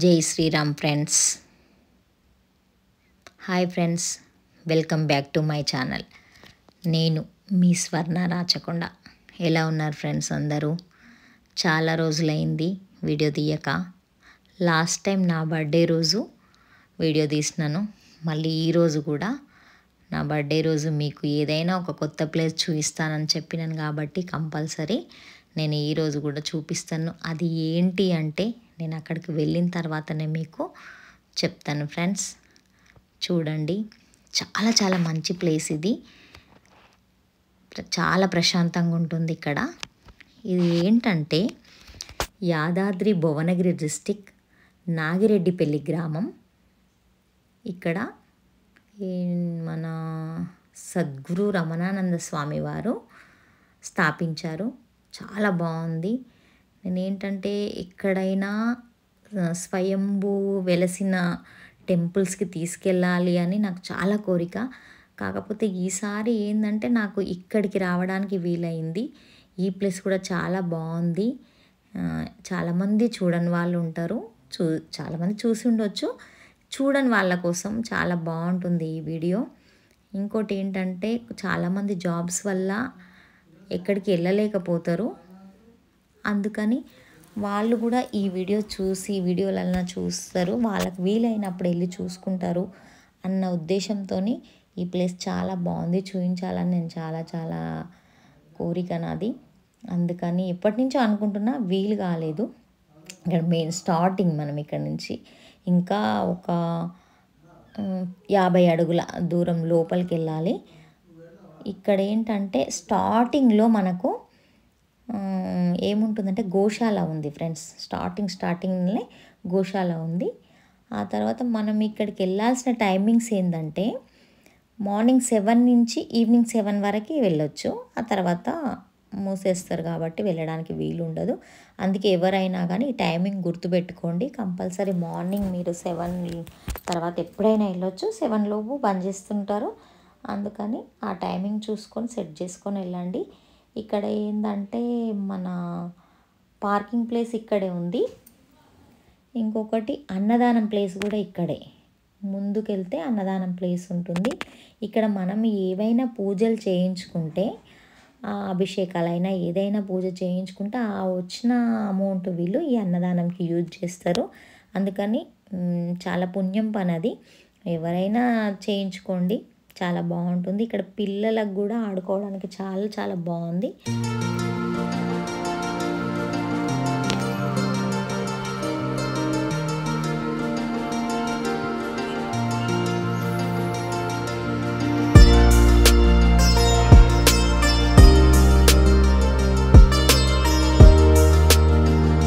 జై Sriram friends. Hi friends, welcome back to my channel. నేను మీ స్వర్ణ రాచకొండ. ఎలా ఉన్నారు ఫ్రెండ్స్ అందరూ? చాలా రోజులైంది వీడియో తీయక. లాస్ట్ టైం నా బర్త్డే రోజు వీడియో తీసినాను. మళ్ళీ ఈరోజు కూడా నా బర్త్డే రోజు మీకు ఏదైనా ఒక కొత్త ప్లేస్ చూపిస్తానని చెప్పినాను కాబట్టి కంపల్సరీ నేను ఈరోజు కూడా చూపిస్తాను. అది ఏంటి అంటే నేను అక్కడికి వెళ్ళిన తర్వాతనే మీకు చెప్తాను ఫ్రెండ్స్. చూడండి, చాలా చాలా మంచి ప్లేస్ ఇది. చాలా ప్రశాంతంగా ఉంటుంది ఇక్కడ. ఇది ఏంటంటే యాదాద్రి భువనగిరి డిస్టిక్ నాగిరెడ్డిపల్లి గ్రామం. ఇక్కడ మన సద్గురు రమణానంద స్వామి వారు స్థాపించారు. చాలా బాగుంది. నేనేంటంటే ఎక్కడైనా స్వయంభూ వెలసిన టెంపుల్స్కి తీసుకెళ్ళాలి అని నాకు చాలా కోరిక. కాకపోతే ఈసారి ఏంటంటే నాకు ఇక్కడికి రావడానికి వీలైంది. ఈ ప్లేస్ కూడా చాలా బాగుంది. చాలామంది చూడని వాళ్ళు ఉంటారు, చాలామంది చూసి ఉండొచ్చు. చూడని వాళ్ళ కోసం చాలా బాగుంటుంది ఈ వీడియో. ఇంకోటి ఏంటంటే చాలామంది జాబ్స్ వల్ల ఎక్కడికి వెళ్ళలేకపోతారు. అందుకని వాళ్ళు కూడా ఈ వీడియో చూసి వీడియోలన్నా చూస్తారు, వాళ్ళకి వీలైనప్పుడు వెళ్ళి చూసుకుంటారు అన్న ఉద్దేశంతో ఈ ప్లేస్ చాలా బాగుంది, చూపించాలని నేను చాలా చాలా కోరిక నాది. అందుకని ఎప్పటి నుంచో అనుకుంటున్నా, వీలు కాలేదు. ఇక్కడ మెయిన్ స్టార్టింగ్ మనం ఇక్కడ నుంచి ఇంకా ఒక 50 అడుగుల దూరం లోపలికి వెళ్ళాలి. ఇక్కడ ఏంటంటే స్టార్టింగ్లో మనకు ఏముంటుందంటే గోశాల ఉంది ఫ్రెండ్స్. స్టార్టింగ్లో గోశాల ఉంది. ఆ తర్వాత మనం ఇక్కడికి వెళ్ళాల్సిన టైమింగ్స్ ఏంటంటే మార్నింగ్ 7 నుంచి ఈవినింగ్ 7 వరకు వెళ్ళొచ్చు. ఆ తర్వాత మూసేస్తారు కాబట్టి వెళ్ళడానికి వీలు ఉండదు. అందుకే ఎవరైనా కానీ ఈ టైమింగ్ గుర్తుపెట్టుకోండి. కంపల్సరీ మార్నింగ్ మీరు 7 తర్వాత ఎప్పుడైనా వెళ్ళొచ్చు. 7 లోపు బంద్ చేస్తుంటారు. అందుకని ఆ టైమింగ్ చూసుకొని సెట్ చేసుకొని వెళ్ళండి. ఇక్కడ ఏంటంటే మన పార్కింగ్ ప్లేస్ ఇక్కడే ఉంది. ఇంకొకటి అన్నదానం ప్లేస్ కూడా ఇక్కడే. ముందుకెళ్తే అన్నదానం ప్లేస్ ఉంటుంది. ఇక్కడ మనం ఏవైనా పూజలు చేయించుకుంటే, అభిషేకాలైనా ఏదైనా పూజ చేయించుకుంటే ఆ వచ్చిన అమౌంట్ వీళ్ళు ఈ అన్నదానంకి యూజ్ చేస్తారు. అందుకని చాలా పుణ్యం పని అది. ఎవరైనా చేయించుకోండి, చాలా బాగుంటుంది. ఇక్కడ పిల్లలకు కూడా ఆడుకోవడానికి చాలా చాలా బాగుంది.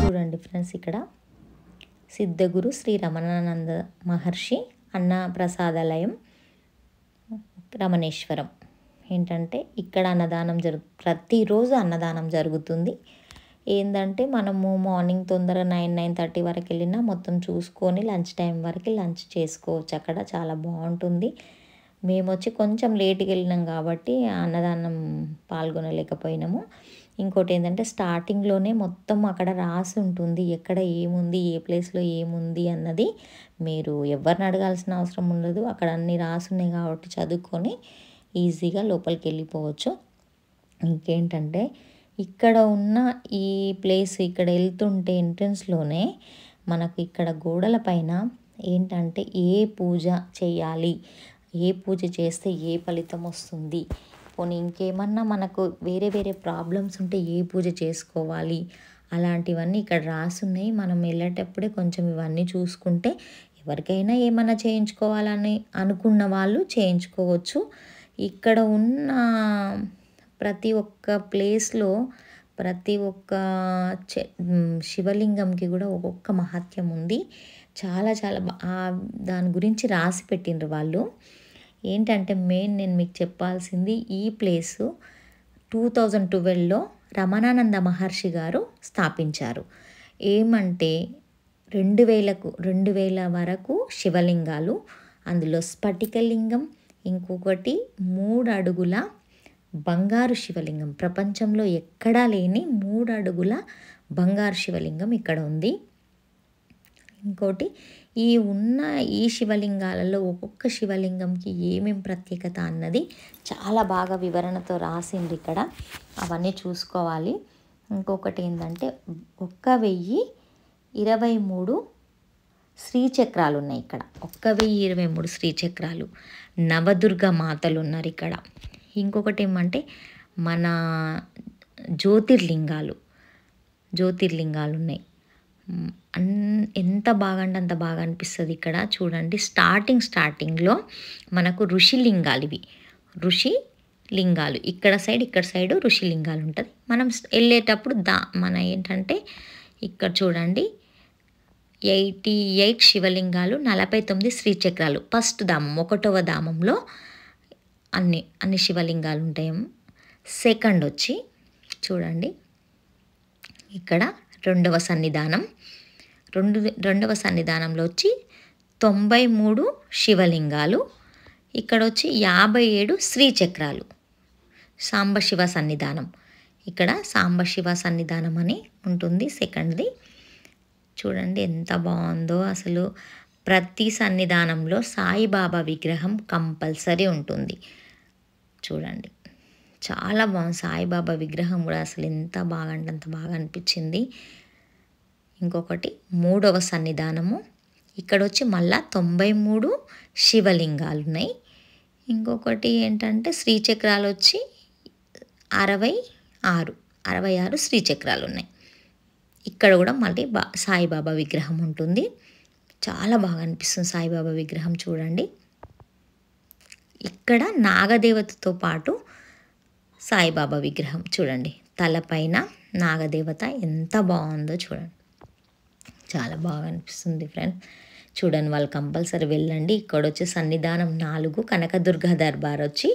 చూడండి ఫ్రెండ్స్, ఇక్కడ సిద్ధగురు శ్రీ రమణానంద మహర్షి అన్న ప్రసాదాలయం రమణేశ్వరం. ఏంటంటే ఇక్కడ అన్నదానం ప్రతిరోజు అన్నదానం జరుగుతుంది. ఏంటంటే మనము మార్నింగ్ తొందరగా 9-9:30 వరకు వెళ్ళినా మొత్తం చూసుకొని లంచ్ టైం వరకు లంచ్ చేసుకోవచ్చు. అక్కడ చాలా బాగుంటుంది. మేము వచ్చి కొంచెం లేట్గా వెళ్ళినాం కాబట్టి అన్నదానం పాల్గొనలేకపోయినాము. ఇంకోటి ఏంటంటే స్టార్టింగ్లోనే మొత్తం అక్కడ రాసి ఉంటుంది, ఎక్కడ ఏముంది, ఏ ప్లేస్లో ఏముంది అన్నది. మీరు ఎవరిని అడగాల్సిన అవసరం ఉండదు. అక్కడ అన్నీ రాసి ఉన్నాయి కాబట్టి చదువుకొని ఈజీగా లోపలికి వెళ్ళిపోవచ్చు. ఇంకేంటంటే ఇక్కడ ఉన్న ఈ ప్లేస్ ఇక్కడ వెళ్తుంటే ఎంట్రన్స్లోనే మనకు ఇక్కడ గోడల పైన ఏంటంటే ఏ పూజ చేయాలి, ఏ పూజ చేస్తే ఏ ఫలితం వస్తుంది, పోనీ ఇంకేమన్నా మనకు వేరే వేరే ప్రాబ్లమ్స్ ఉంటే ఏ పూజ చేసుకోవాలి, అలాంటివన్నీ ఇక్కడ రాసున్నాయి. మనం వెళ్ళేటప్పుడే కొంచెం ఇవన్నీ చూసుకుంటే ఎవరికైనా ఏమైనా చేయించుకోవాలని అనుకున్న వాళ్ళు చేయించుకోవచ్చు. ఇక్కడ ఉన్న ప్రతి ఒక్క ప్లేస్లో ప్రతి ఒక్క శివలింగంకి కూడా ఒక్కొక్క మహత్యం ఉంది. చాలా చాలా దాని గురించి రాసి పెట్టిండ్రు వాళ్ళు. ఏంటంటే మెయిన్ నేను మీకు చెప్పాల్సింది, ఈ ప్లేసు 2012లో రమణానంద మహర్షి గారు స్థాపించారు. ఏమంటే 2000 వరకు శివలింగాలు, అందులో స్ఫటికలింగం, ఇంకొకటి 3 అడుగుల బంగారు శివలింగం. ప్రపంచంలో ఎక్కడా లేని 3 అడుగుల బంగారు శివలింగం ఇక్కడ ఉంది. ఇంకోటి ఉన్న ఈ శివలింగాలలో ఒక్కొక్క శివలింగంకి ఏమేం ప్రత్యేకత అన్నది చాలా బాగా వివరణతో రాసిండ్రు ఇక్కడ. అవన్నీ చూసుకోవాలి. ఇంకొకటి ఏంటంటే 1023 శ్రీచక్రాలు ఉన్నాయి ఇక్కడ. 1023 శ్రీచక్రాలు, నవదుర్గ మాతలు ఉన్నారు ఇక్కడ. ఇంకొకటి ఏమంటే మన జ్యోతిర్లింగాలు ఉన్నాయి. ఎంత బాగా అంటే అంత బాగా అనిపిస్తుంది ఇక్కడ. చూడండి, స్టార్టింగ్లో మనకు ఋషిలింగాలు, ఇవి ఋషిలింగాలు. ఇక్కడ సైడ్ ఋషిలింగాలు ఉంటుంది. మనం వెళ్ళేటప్పుడు మన ఏంటంటే ఇక్కడ చూడండి 88 శివలింగాలు, 49 శ్రీచక్రాలు. ఫస్ట్ ధామం, 1వ ధామంలో అన్ని శివలింగాలు ఉంటాయి. సెకండ్ వచ్చి చూడండి ఇక్కడ రెండవ సన్నిధానంలో వచ్చి 93 శివలింగాలు. ఇక్కడ వచ్చి 57 శ్రీచక్రాలు. సాంబశివ సన్నిధానం, ఇక్కడ సాంబశివ సన్నిధానం అని ఉంటుంది సెకండ్ది. చూడండి ఎంత బాగుందో అసలు. ప్రతి సన్నిధానంలో సాయిబాబా విగ్రహం కంపల్సరీ ఉంటుంది. చూడండి చాలా బాగుంది. సాయిబాబా విగ్రహం కూడా అసలు ఎంత బాగా అంటే అంత బాగా అనిపించింది. ఇంకొకటి 3వ సన్నిధానము, ఇక్కడ వచ్చి మళ్ళా 93 శివలింగాలు ఉన్నాయి. ఇంకొకటి ఏంటంటే శ్రీచక్రాలు వచ్చి 66 శ్రీచక్రాలు ఉన్నాయి. ఇక్కడ కూడా మళ్ళీ సాయిబాబా విగ్రహం ఉంటుంది. చాలా బాగా అనిపిస్తుంది సాయిబాబా విగ్రహం. చూడండి ఇక్కడ నాగదేవతతో పాటు సాయిబాబా విగ్రహం. చూడండి తలపైన నాగదేవత ఎంత బాగుందో చూడండి, చాలా బాగా అనిపిస్తుంది ఫ్రెండ్. చూడండి, వాళ్ళు కంపల్సరీ వెళ్ళండి. ఇక్కడ వచ్చి సన్నిధానం 4, కనకదుర్గ దర్బార్ వచ్చి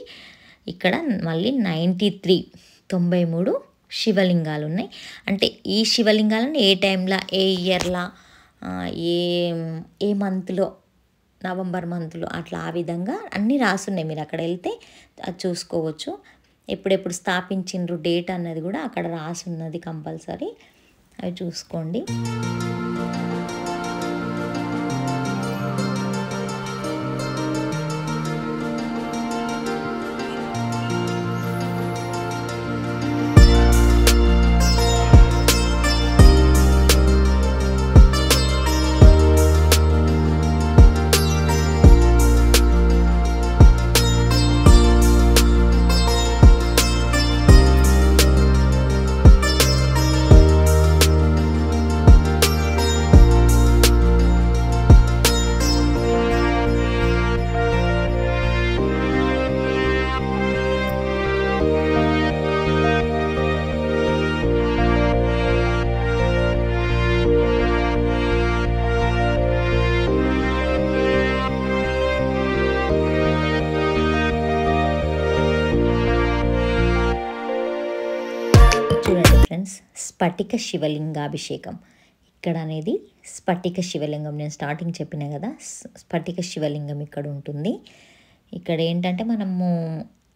ఇక్కడ మళ్ళీ 93 శివలింగాలు ఉన్నాయి. అంటే ఈ శివలింగాలను ఏ టైంలో, ఏ ఇయర్లో, ఏ మంత్లో, నవంబర్ మంత్లో అట్లా ఆ విధంగా అన్నీ రాసున్నాయి. మీరు అక్కడ వెళ్తే అది చూసుకోవచ్చు. ఎప్పుడెప్పుడు స్థాపించిండ్రు డేట్ అన్నది కూడా అక్కడ రాసున్నది కంపల్సరీ. అవి చూసుకోండి. స్ఫటిక శివలింగాభిషేకం. ఇక్కడ అనేది స్ఫటిక శివలింగం. నేను స్టార్టింగ్ చెప్పిన కదా, స్ఫటిక శివలింగం ఇక్కడ ఉంటుంది. ఇక్కడ ఏంటంటే మనము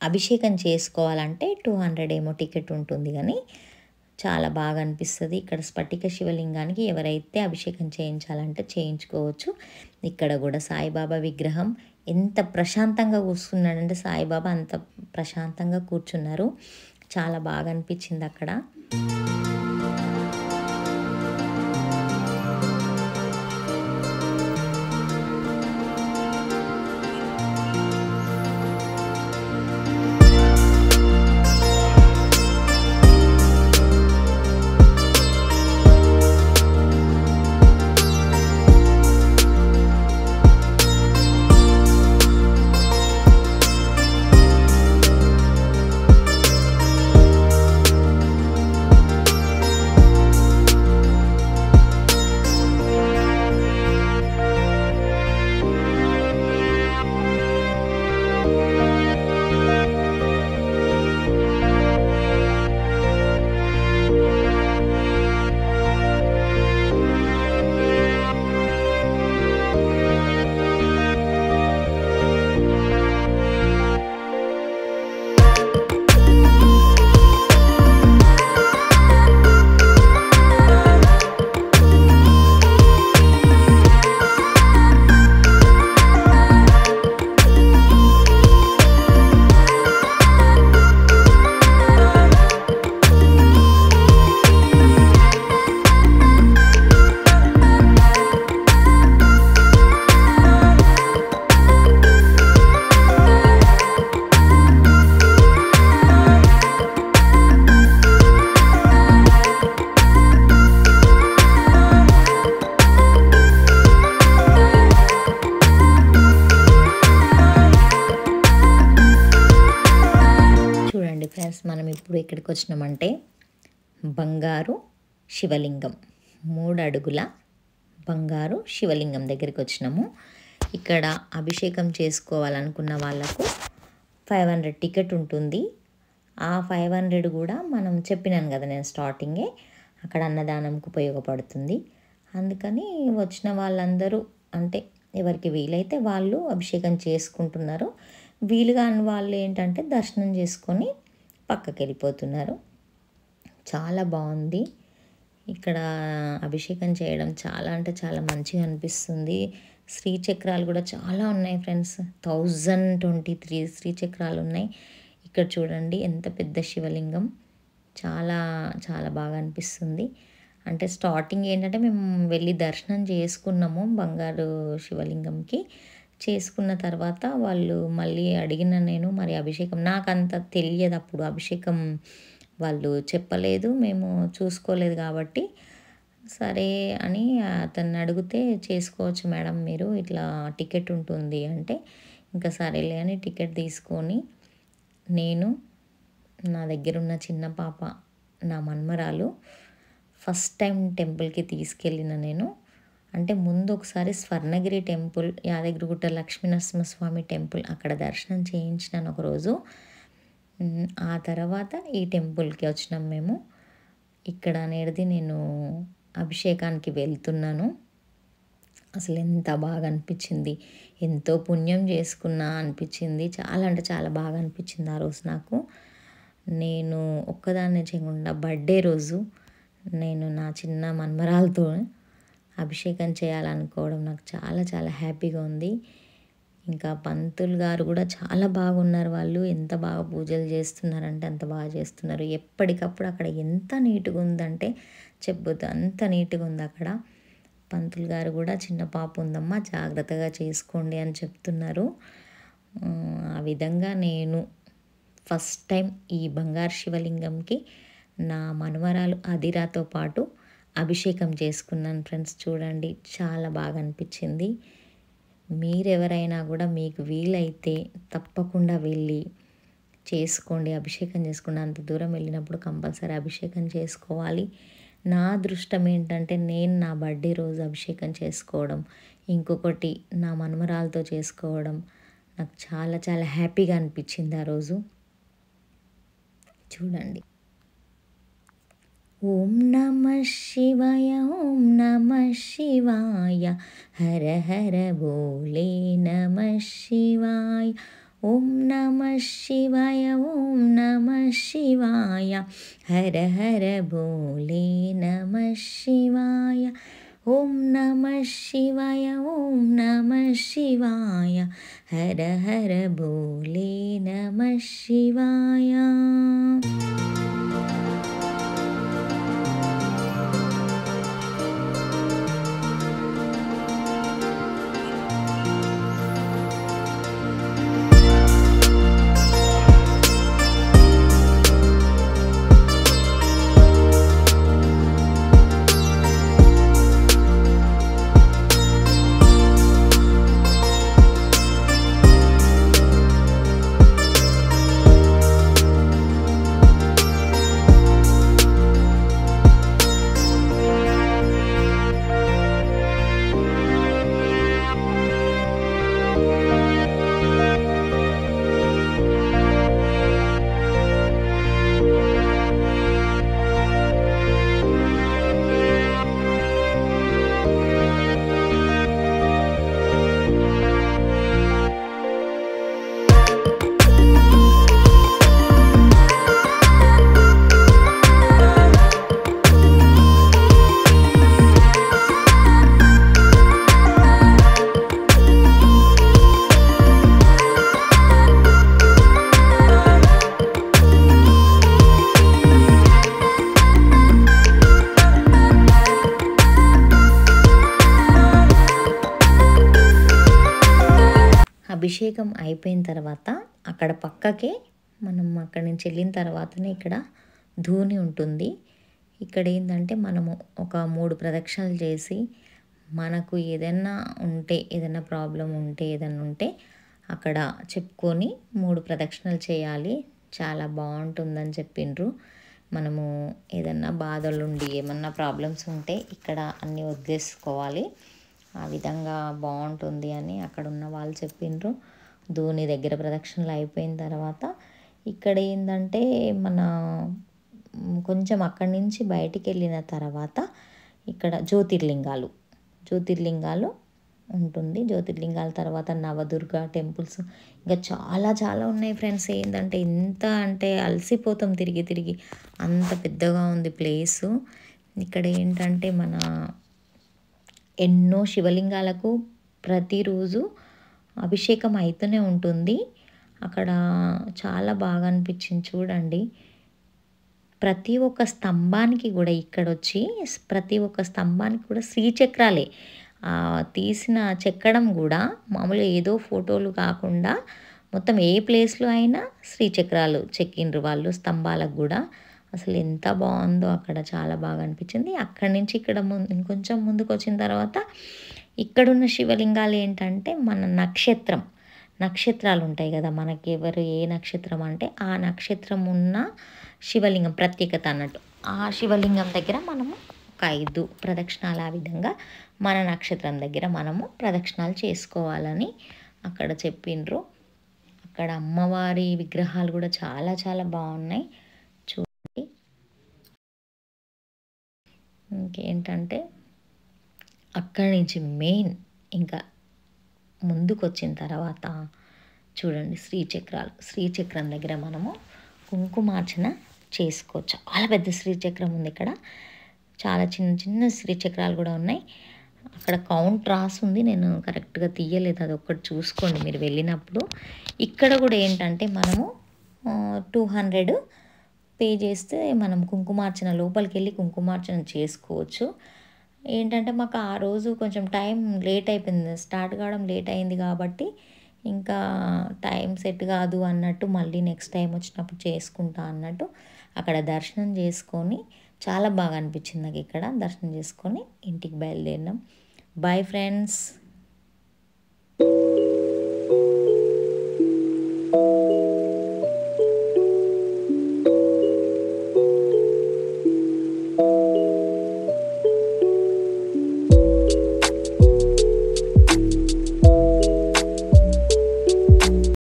అభిషేకం చేసుకోవాలంటే 200 ఏమో టికెట్ ఉంటుంది, కానీ చాలా బాగా అనిపిస్తుంది. ఇక్కడ స్ఫటిక శివలింగానికి ఎవరైతే అభిషేకం చేయించాలంటే చేయించుకోవచ్చు. ఇక్కడ కూడా సాయిబాబా విగ్రహం ఎంత ప్రశాంతంగా కూర్చున్నాడంటే సాయిబాబా అంత ప్రశాంతంగా కూర్చున్నారు. చాలా బాగా అనిపించింది అక్కడ. మనం ఇప్పుడు ఎక్కడికి వచ్చినామంటే బంగారు శివలింగం, 3 అడుగుల బంగారు శివలింగం దగ్గరికి వచ్చినాము. ఇక్కడ అభిషేకం చేసుకోవాలనుకున్న వాళ్ళకు 500 టికెట్ ఉంటుంది. ఆ 500 కూడా మనం చెప్పినాను కదా నేను స్టార్టింగే, అక్కడ అన్నదానంకు ఉపయోగపడుతుంది. అందుకని వచ్చిన వాళ్ళందరూ అంటే ఎవరికి వీలైతే వాళ్ళు అభిషేకం చేసుకుంటున్నారు. వీలు కాని వాళ్ళు ఏంటంటే దర్శనం చేసుకొని పక్కకి వెళ్ళిపోతున్నారు. చాలా బాగుంది ఇక్కడ అభిషేకం చేయడం, చాలా అంటే చాలా మంచిగా అనిపిస్తుంది. శ్రీచక్రాలు కూడా చాలా ఉన్నాయి ఫ్రెండ్స్, 1023 శ్రీచక్రాలు ఉన్నాయి. ఇక్కడ చూడండి ఎంత పెద్ద శివలింగం, చాలా చాలా బాగా అనిపిస్తుంది. అంటే స్టార్టింగ్ ఏంటంటే మేము వెళ్ళి దర్శనం చేసుకున్నాము బంగారు శివలింగంకి. చేసుకున్న తర్వాత వాళ్ళు మళ్ళీ అడిగిన నేను మరి అభిషేకం, నాకు అంత తెలియదు అప్పుడు, అభిషేకం వాళ్ళు చెప్పలేదు, మేము చూసుకోలేదు కాబట్టి సరే అని అతన్ని అడిగితే చేసుకోవచ్చు మేడం మీరు, ఇట్లా టికెట్ ఉంటుంది అంటే ఇంకా సరేలే అని టికెట్ తీసుకొని నేను, నా దగ్గర ఉన్న చిన్న పాప, నా మన్మరాలు ఫస్ట్ టైం టెంపుల్కి తీసుకెళ్ళిన నేను. అంటే ముందు ఒకసారి స్వర్ణగిరి టెంపుల్, యాదగిరిగుట్ట లక్ష్మీనరసింహస్వామి టెంపుల్ అక్కడ దర్శనం చేయించినాను ఒకరోజు. ఆ తర్వాత ఈ టెంపుల్కి వచ్చినాం మేము. ఇక్కడ అనేది నేను అభిషేకానికి వెళ్తున్నాను. అసలు ఎంత బాగా అనిపించింది, ఎంతో పుణ్యం చేసుకున్నా అనిపించింది. చాలా అంటే చాలా బాగా అనిపించింది ఆ రోజు నాకు. నేను ఒక్కదాన్నే చేయకుండా బర్త్డే రోజు నేను నా చిన్న మన్మరాలతో అభిషేకం చేయాలనుకోవడం నాకు చాలా చాలా హ్యాపీగా ఉంది. ఇంకా పంతులు గారు కూడా చాలా బాగున్నారు. వాళ్ళు ఎంత బాగా పూజలు చేస్తున్నారంటే అంత బాగా చేస్తున్నారు. ఎప్పటికప్పుడు అక్కడ ఎంత నీట్గా ఉందంటే చెప్పొద్దు, అంత నీట్గా ఉంది అక్కడ. పంతులు గారు కూడా చిన్న పాప ఉందమ్మా జాగ్రత్తగా చేసుకోండి అని చెప్తున్నారు. ఆ విధంగా నేను ఫస్ట్ టైం ఈ బంగారు శివలింగంకి నా మనవరాలు అదిరాతో పాటు అభిషేకం చేసుకున్నాను ఫ్రెండ్స్. చూడండి చాలా బాగా అనిపించింది. మీరెవరైనా కూడా మీకు వీలైతే తప్పకుండా వెళ్ళి చేసుకోండి, అభిషేకం చేసుకోండి. అంత దూరం వెళ్ళినప్పుడు కంపల్సరీ అభిషేకం చేసుకోవాలి. నా అదృష్టం ఏంటంటే నేను నా బర్త్డే రోజు అభిషేకం చేసుకోవడం, ఇంకొకటి నా మనమరాలతో చేసుకోవడం నాకు చాలా చాలా హ్యాపీగా అనిపించింది ఆ రోజు. చూడండి. ఓం నమః శివాయ, ఓం నమః శివాయ, హర హర బోలే నమః శివాయ. ఓం నమః శివాయ, ఓం నమః శివాయ, హర హర బోలే నమః శివాయ. ఓం నమః శివాయ, ఓం నమః శివాయ, హర హర బోలే నమః శివాయ. అభిషేకం అయిపోయిన తర్వాత అక్కడ పక్కకే మనం అక్కడి నుంచి వెళ్ళిన తర్వాతనే ఇక్కడ ధూని ఉంటుంది. ఇక్కడ ఏంటంటే మనము ఒక 3 ప్రదక్షిణలు చేసి మనకు ఏదైనా ఉంటే, ఏదైనా ప్రాబ్లం ఉంటే, ఏదైనా ఉంటే అక్కడ చెప్పుకొని 3 ప్రదక్షిణలు చేయాలి. చాలా బాగుంటుందని చెప్పిండ్రు. మనము ఏదన్నా బాధలుండి ఏమన్నా ప్రాబ్లమ్స్ ఉంటే ఇక్కడ అన్నీ వదిలేసుకోవాలి, ఆ విధంగా బాగుంటుంది అని అక్కడ ఉన్న వాళ్ళు చెప్పిండ్రు. ధోని దగ్గర ప్రదక్షిణలు అయిపోయిన తర్వాత ఇక్కడ ఏంటంటే మన కొంచెం అక్కడి నుంచి బయటికి వెళ్ళిన తర్వాత ఇక్కడ జ్యోతిర్లింగాలు ఉంటుంది. జ్యోతిర్లింగాల తర్వాత నవదుర్గ టెంపుల్స్ ఇంకా చాలా చాలా ఉన్నాయి ఫ్రెండ్స్. ఏంటంటే ఎంత అంటే అలసిపోతాం తిరిగి తిరిగి, అంత పెద్దగా ఉంది ప్లేసు. ఇక్కడ ఏంటంటే మన ఎన్నో శివలింగాలకు ప్రతిరోజు అభిషేకం అవుతూనే ఉంటుంది. అక్కడ చాలా బాగా అనిపించింది చూడండి. ప్రతి ఒక్క స్తంభానికి కూడా ఇక్కడ వచ్చి ప్రతి ఒక్క స్తంభానికి కూడా శ్రీచక్రాలే తీసిన చెక్కడం కూడా మామూలుగా ఏదో ఫోటోలు కాకుండా మొత్తం ఏ ప్లేస్లో అయినా శ్రీచక్రాలు చెక్కిండ్రు వాళ్ళు స్తంభాలకు కూడా. అసలు ఎంత బాగుందో అక్కడ, చాలా బాగా అనిపించింది. అక్కడి నుంచి ఇక్కడ ఇంకొంచెం ముందుకు వచ్చిన తర్వాత ఇక్కడున్న శివలింగాలు ఏంటంటే మన నక్షత్రాలు ఉంటాయి కదా మనకి, ఎవరు ఏ నక్షత్రం అంటే ఆ నక్షత్రం ఉన్న శివలింగం ప్రత్యేకత అన్నట్టు. ఆ శివలింగం దగ్గర మనము ఒక 5 ప్రదక్షిణాలు ఆ విధంగా మన నక్షత్రం దగ్గర మనము ప్రదక్షిణాలు చేసుకోవాలని అక్కడ చెప్పిండ్రు. అక్కడ అమ్మవారి విగ్రహాలు కూడా చాలా చాలా బాగున్నాయి చూడండి. ఇంకేంటంటే అక్కడి నుంచి మెయిన్ ఇంకా ముందుకు వచ్చిన తర్వాత చూడండి శ్రీచక్రం దగ్గర మనము కుంకుమార్చన చేసుకోవచ్చు. చాలా పెద్ద శ్రీచక్రం ఉంది ఇక్కడ, చాలా చిన్న చిన్న శ్రీచక్రాలు కూడా ఉన్నాయి. అక్కడ కౌంట్ రాసి ఉంది, నేను కరెక్ట్గా తీయలేదు, అది ఒక్కటి చూసుకోండి మీరు వెళ్ళినప్పుడు. ఇక్కడ కూడా ఏంటంటే మనము 200 పే చేస్తే మనం కుంకుమార్చన లోపలికి వెళ్ళి కుంకుమార్చన చేసుకోవచ్చు. ఏంటంటే మాకు ఆ రోజు కొంచెం టైం లేట్ అయిపోయింది, స్టార్ట్ కావడం లేట్ అయింది కాబట్టి ఇంకా టైం సెట్ కాదు అన్నట్టు మళ్ళీ నెక్స్ట్ టైం వచ్చినప్పుడు చేసుకుంటా అన్నట్టు అక్కడ దర్శనం చేసుకొని చాలా బాగా అనిపించింది నాకు. ఇక్కడ దర్శనం చేసుకొని ఇంటికి బయలుదేరినాం. Bye friends.